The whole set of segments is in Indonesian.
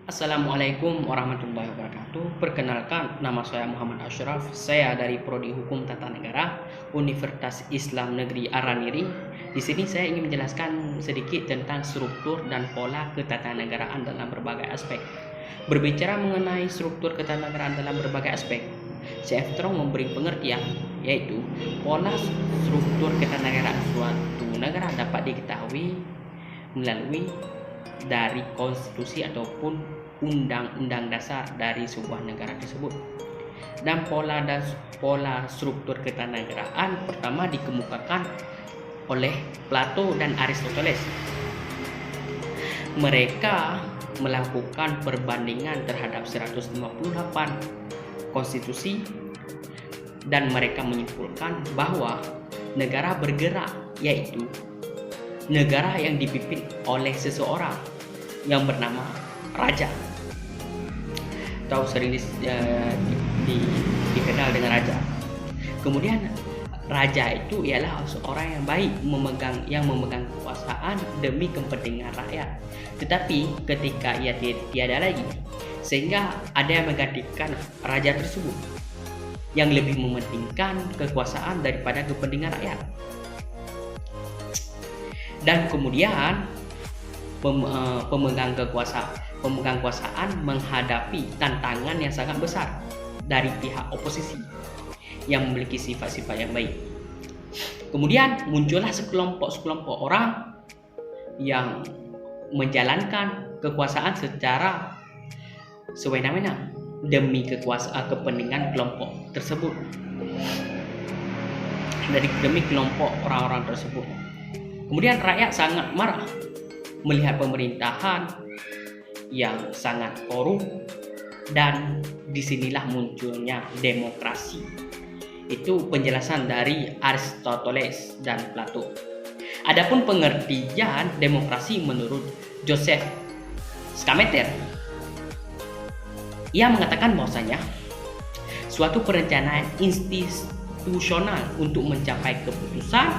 Assalamualaikum warahmatullahi wabarakatuh. Perkenalkan, nama saya Muhammad Ashraf. Saya dari Prodi Hukum Tata Negara Universitas Islam Negeri Araniri. Di sini saya ingin menjelaskan sedikit tentang struktur dan pola ketatanegaraan dalam berbagai aspek. Berbicara mengenai struktur ketatanegaraan dalam berbagai aspek, C.F. Strong memberi pengertian, yaitu pola struktur ketatanegaraan suatu negara dapat diketahui melalui dari konstitusi ataupun undang-undang dasar dari sebuah negara tersebut. Dan pola struktur ketatanegaraan pertama dikemukakan oleh Plato dan Aristoteles. Mereka melakukan perbandingan terhadap 158 konstitusi dan mereka menyimpulkan bahwa negara bergerak, yaitu negara yang dipimpin oleh seseorang yang bernama raja, atau sering dikenal dengan raja. Kemudian raja itu ialah seorang yang baik, yang memegang kekuasaan demi kepentingan rakyat. Tetapi ketika ia tiada lagi, sehingga ada yang menggantikan raja tersebut yang lebih mementingkan kekuasaan daripada kepentingan rakyat. Dan kemudian pemegang kekuasaan menghadapi tantangan yang sangat besar dari pihak oposisi yang memiliki sifat-sifat yang baik. Kemudian muncullah sekelompok orang yang menjalankan kekuasaan secara sewenang-wenang demi kepentingan kelompok tersebut, demi kelompok orang-orang tersebut. Kemudian rakyat sangat marah melihat pemerintahan yang sangat korup, dan disinilah munculnya demokrasi. Itu penjelasan dari Aristoteles dan Plato. Adapun pengertian demokrasi menurut Joseph Schumpeter, ia mengatakan bahwasanya suatu perencanaan institusional untuk mencapai keputusan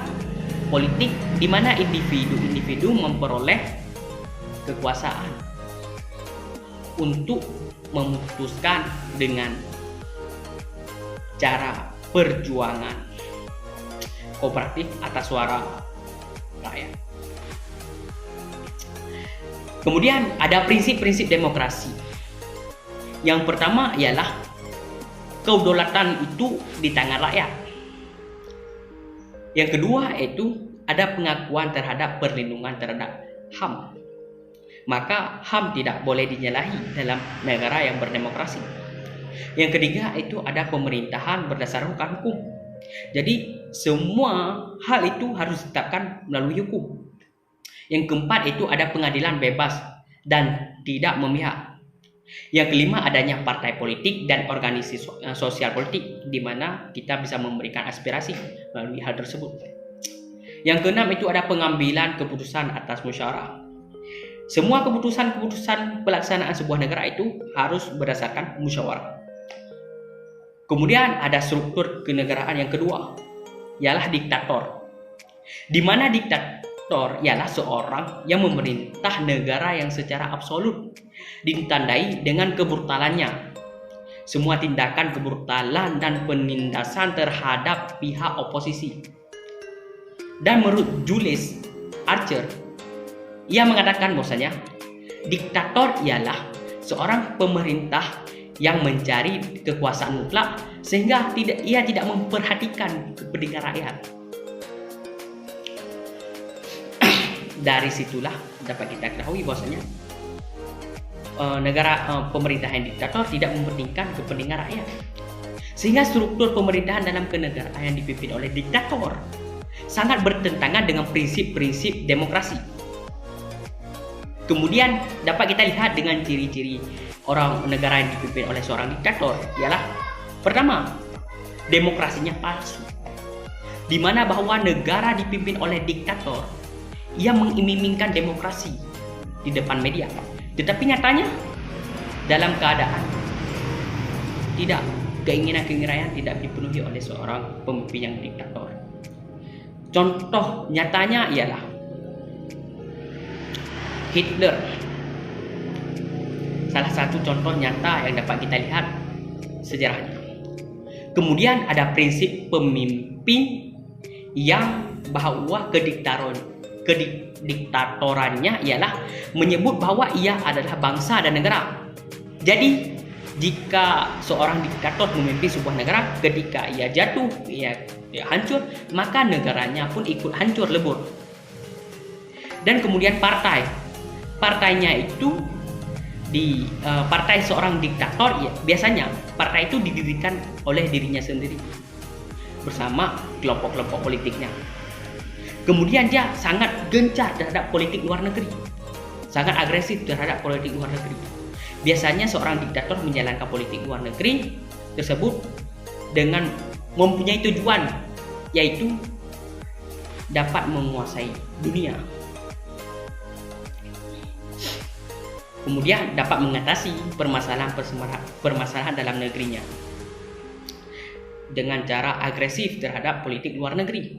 politik di mana individu memperoleh kekuasaan untuk memutuskan dengan cara perjuangan kooperatif atas suara rakyat. Kemudian ada prinsip-prinsip demokrasi. Yang pertama ialah kedaulatan itu di tangan rakyat. Yang kedua yaitu ada pengakuan terhadap perlindungan terhadap HAM. Maka HAM tidak boleh dinyalahi dalam negara yang berdemokrasi. Yang ketiga itu ada pemerintahan berdasarkan hukum. Jadi semua hal itu harus ditetapkan melalui hukum. Yang keempat itu ada pengadilan bebas dan tidak memihak. Yang kelima adanya partai politik dan organisasi sosial politik di mana kita bisa memberikan aspirasi melalui hal tersebut. Yang keenam itu ada pengambilan keputusan atas musyawarah. Semua keputusan pelaksanaan sebuah negara itu harus berdasarkan musyawarah. Kemudian ada struktur kenegaraan yang kedua, ialah diktator. Di mana diktator ialah seorang yang memerintah negara yang secara absolut ditandai dengan kebrutalannya. Semua tindakan kebrutalan dan penindasan terhadap pihak oposisi. Dan menurut Julius Archer, ia mengatakan bahwasanya diktator ialah seorang pemerintah yang mencari kekuasaan mutlak sehingga ia tidak memperhatikan kepentingan rakyat. Dari situlah dapat kita ketahui bahwasanya pemerintah yang diktator tidak mementingkan kepentingan rakyat, sehingga struktur pemerintahan dalam kenegaraan yang dipimpin oleh diktator sangat bertentangan dengan prinsip-prinsip demokrasi. Kemudian dapat kita lihat dengan ciri-ciri orang negara yang dipimpin oleh seorang diktator ialah pertama, demokrasinya palsu, di mana bahwa negara dipimpin oleh diktator ia mengiming-imingkan demokrasi di depan media, tetapi nyatanya dalam keadaan keinginan tidak dipenuhi oleh seorang pemimpin yang diktator. Contoh nyatanya ialah Hitler. salah satu contoh nyata yang dapat kita lihat sejarahnya. Kemudian ada prinsip pemimpin yang bahwa kediktatorannya ialah menyebut bahwa ia adalah bangsa dan negara. Jadi jika seorang diktator memimpin sebuah negara, ketika ia jatuh, ia hancur, maka negaranya pun ikut hancur lebur. Dan kemudian partainya itu partai seorang diktator, ya, biasanya partai itu didirikan oleh dirinya sendiri bersama kelompok-kelompok politiknya. Kemudian dia sangat gencar terhadap politik luar negeri, sangat agresif terhadap politik luar negeri. Biasanya seorang diktator menjalankan politik luar negeri tersebut dengan mempunyai tujuan, yaitu dapat menguasai dunia. Kemudian dapat mengatasi permasalahan dalam negerinya dengan cara agresif terhadap politik luar negeri.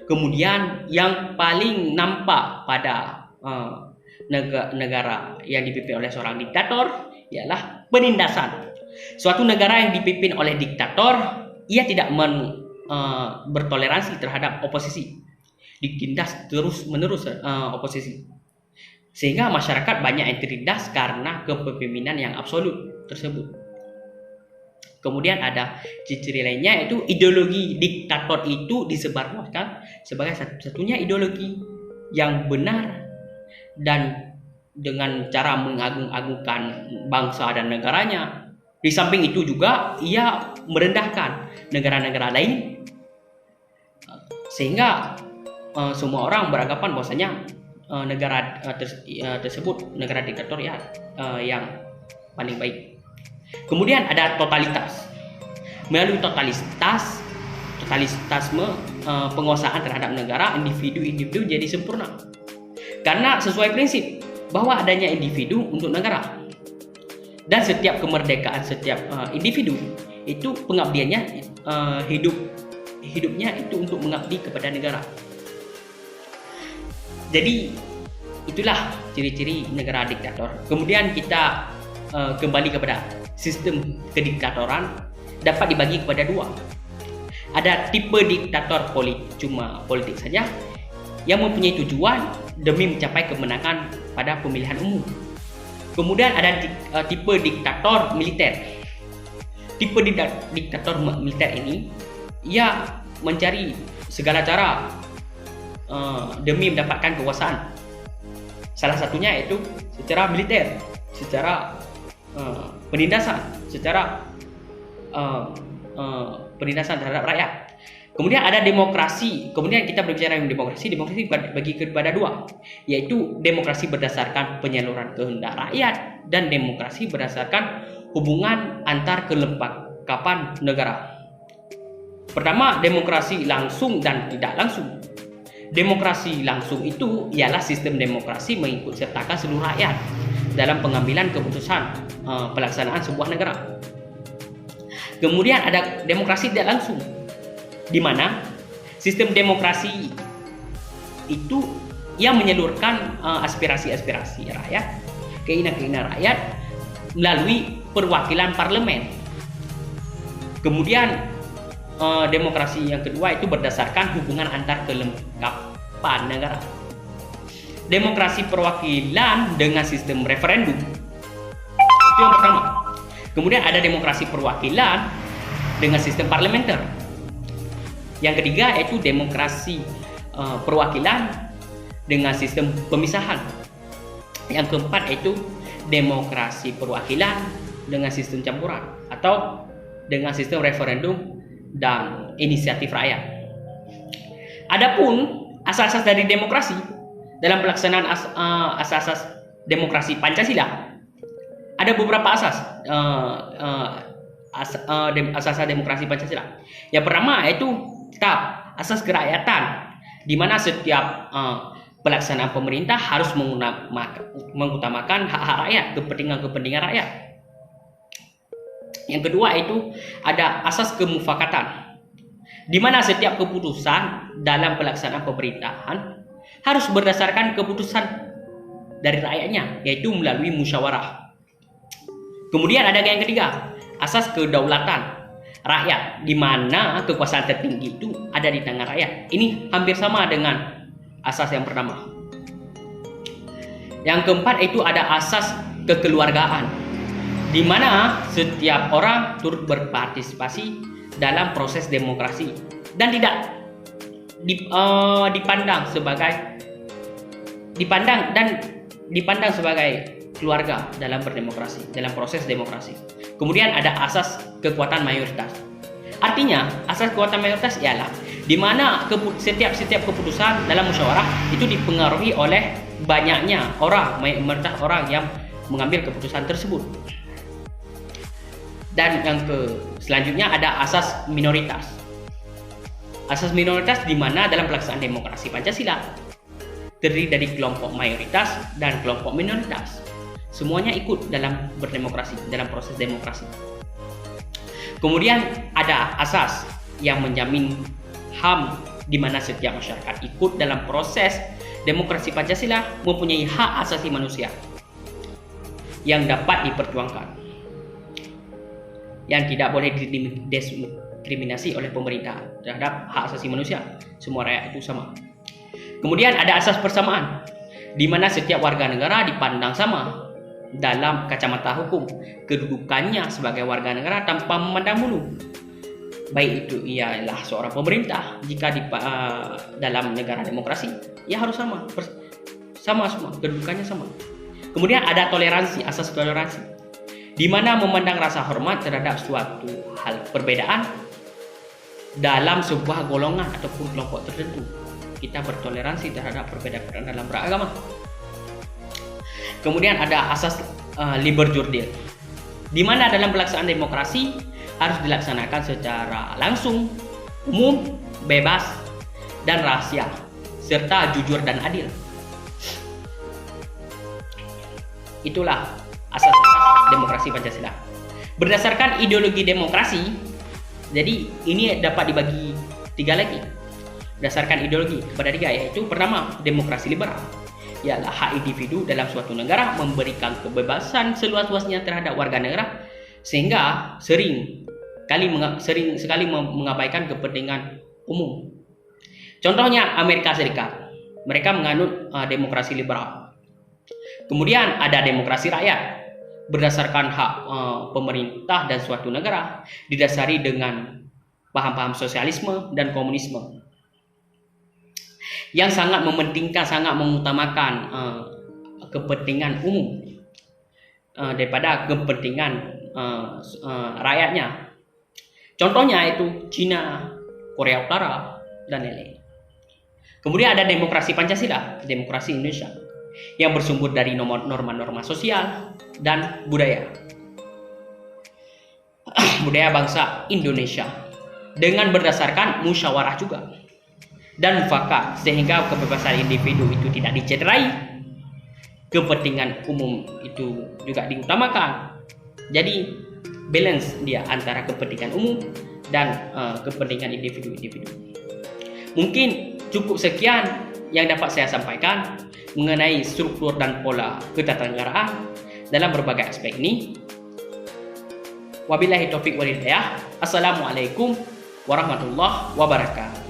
Kemudian yang paling nampak pada negara yang dipimpin oleh seorang diktator ialah penindasan. Suatu negara yang dipimpin oleh diktator, ia tidak bertoleransi terhadap oposisi, ditindas terus-menerus oposisi, sehingga masyarakat banyak yang tertindas karena kepemimpinan yang absolut tersebut. Kemudian ada ciri lainnya, yaitu ideologi diktator itu disebarluaskan sebagai satu-satunya ideologi yang benar dan dengan cara mengagung-agungkan bangsa dan negaranya. Di samping itu juga ia merendahkan negara-negara lain, sehingga semua orang beranggapan bahwasanya negara tersebut negara diktator yang paling baik. Kemudian ada totalitas. Melalui totalitasme penguasaan terhadap negara, individu jadi sempurna. Karena sesuai prinsip bahwa adanya individu untuk negara. Dan setiap kemerdekaan setiap individu itu pengabdiannya hidupnya itu untuk mengabdi kepada negara. Jadi itulah ciri-ciri negara diktator. Kemudian kita kembali kepada sistem kediktatoran, dapat dibagi kepada dua. Ada tipe diktator politik saja yang mempunyai tujuan demi mencapai kemenangan pada pemilihan umum. Kemudian ada tipe diktator militer. Tipe diktator militer ini ia mencari segala cara demi mendapatkan kekuasaan. Salah satunya yaitu secara militer, secara penindasan, secara penindasan terhadap rakyat. Kemudian ada demokrasi. Kemudian kita berbicara tentang demokrasi. Demokrasi bagi kepada dua, yaitu demokrasi berdasarkan penyaluran kehendak rakyat dan demokrasi berdasarkan hubungan antar kelengkapan negara. Pertama, demokrasi langsung dan tidak langsung. Demokrasi langsung itu ialah sistem demokrasi mengikut sertakan seluruh rakyat dalam pengambilan keputusan pelaksanaan sebuah negara. Kemudian ada demokrasi tidak langsung, di mana sistem demokrasi itu yang menyalurkan aspirasi-aspirasi rakyat, keinginan-keinginan rakyat melalui perwakilan parlemen. Kemudian demokrasi yang kedua itu berdasarkan hubungan antar kelengkapan negara. Demokrasi perwakilan dengan sistem referendum itu yang pertama. Kemudian ada demokrasi perwakilan dengan sistem parlementer. Yang ketiga yaitu demokrasi perwakilan dengan sistem pemisahan. Yang keempat yaitu demokrasi perwakilan dengan sistem campuran atau dengan sistem referendum dan inisiatif rakyat. Adapun asas-asas dari demokrasi dalam pelaksanaan asas-asas demokrasi Pancasila, ada beberapa asas demokrasi Pancasila. Yang pertama yaitu tetap asas kerakyatan, di mana setiap pelaksanaan pemerintah harus mengutamakan hak-hak rakyat, kepentingan rakyat. Yang kedua itu ada asas kemufakatan, di mana setiap keputusan dalam pelaksanaan pemerintahan harus berdasarkan keputusan dari rakyatnya, yaitu melalui musyawarah. Kemudian ada yang ketiga, asas kedaulatan rakyat, di mana kekuasaan tertinggi itu ada di tangan rakyat. Ini hampir sama dengan asas yang pertama. Yang keempat itu ada asas kekeluargaan, di mana setiap orang turut berpartisipasi dalam proses demokrasi dan tidak dipandang sebagai keluarga dalam berdemokrasi, dalam proses demokrasi. Kemudian ada asas kekuatan mayoritas. Artinya, asas kekuatan mayoritas ialah di mana setiap keputusan dalam musyawarah itu dipengaruhi oleh banyaknya orang, mayoritas orang yang mengambil keputusan tersebut. Dan yang selanjutnya ada asas minoritas. Asas minoritas di mana dalam pelaksanaan demokrasi Pancasila terdiri dari kelompok mayoritas dan kelompok minoritas. Semuanya ikut dalam berdemokrasi, dalam proses demokrasi. Kemudian ada asas yang menjamin HAM, di mana setiap masyarakat ikut dalam proses demokrasi Pancasila mempunyai hak asasi manusia yang dapat diperjuangkan, yang tidak boleh didiskriminasi oleh pemerintah terhadap hak asasi manusia. Semua rakyat itu sama. Kemudian ada asas persamaan, di mana setiap warga negara dipandang sama dalam kacamata hukum, kedudukannya sebagai warga negara tanpa memandang bulu, baik itu ialah seorang pemerintah. Jika dalam negara demokrasi, ia harus sama semua, kedudukannya sama. Kemudian ada toleransi, asas toleransi, di mana memandang rasa hormat terhadap suatu hal perbedaan dalam sebuah golongan ataupun kelompok tertentu. Kita bertoleransi terhadap perbedaan dalam beragama. Kemudian ada asas liber jurdil, di mana dalam pelaksanaan demokrasi harus dilaksanakan secara langsung, umum, bebas, dan rahasia, serta jujur dan adil. Itulah asas demokrasi Pancasila. Berdasarkan ideologi demokrasi, jadi ini dapat dibagi tiga lagi. Berdasarkan ideologi kepada tiga, yaitu pertama, demokrasi liberal, ialah hak individu dalam suatu negara memberikan kebebasan seluas-luasnya terhadap warga negara, sehingga sering sekali mengabaikan kepentingan umum. Contohnya Amerika Serikat, mereka menganut demokrasi liberal. Kemudian ada demokrasi rakyat, berdasarkan hak pemerintah dan suatu negara, didasari dengan paham-paham sosialisme dan komunisme, yang sangat mementingkan, sangat mengutamakan kepentingan umum daripada kepentingan rakyatnya. Contohnya itu Cina, Korea Utara, dan lain-lain. Kemudian ada demokrasi Pancasila, demokrasi Indonesia, yang bersumber dari norma-norma sosial dan budaya bangsa Indonesia, dengan berdasarkan musyawarah juga dan mufakat, sehingga kebebasan individu itu tidak dicederai, kepentingan umum itu juga diutamakan. Jadi balance dia antara kepentingan umum dan kepentingan individu-individu. Mungkin cukup sekian yang dapat saya sampaikan mengenai struktur dan pola ketatanegaraan dalam berbagai aspek ini. Wabillahi taufiq wal hidayah. Assalamualaikum warahmatullahi wabarakatuh.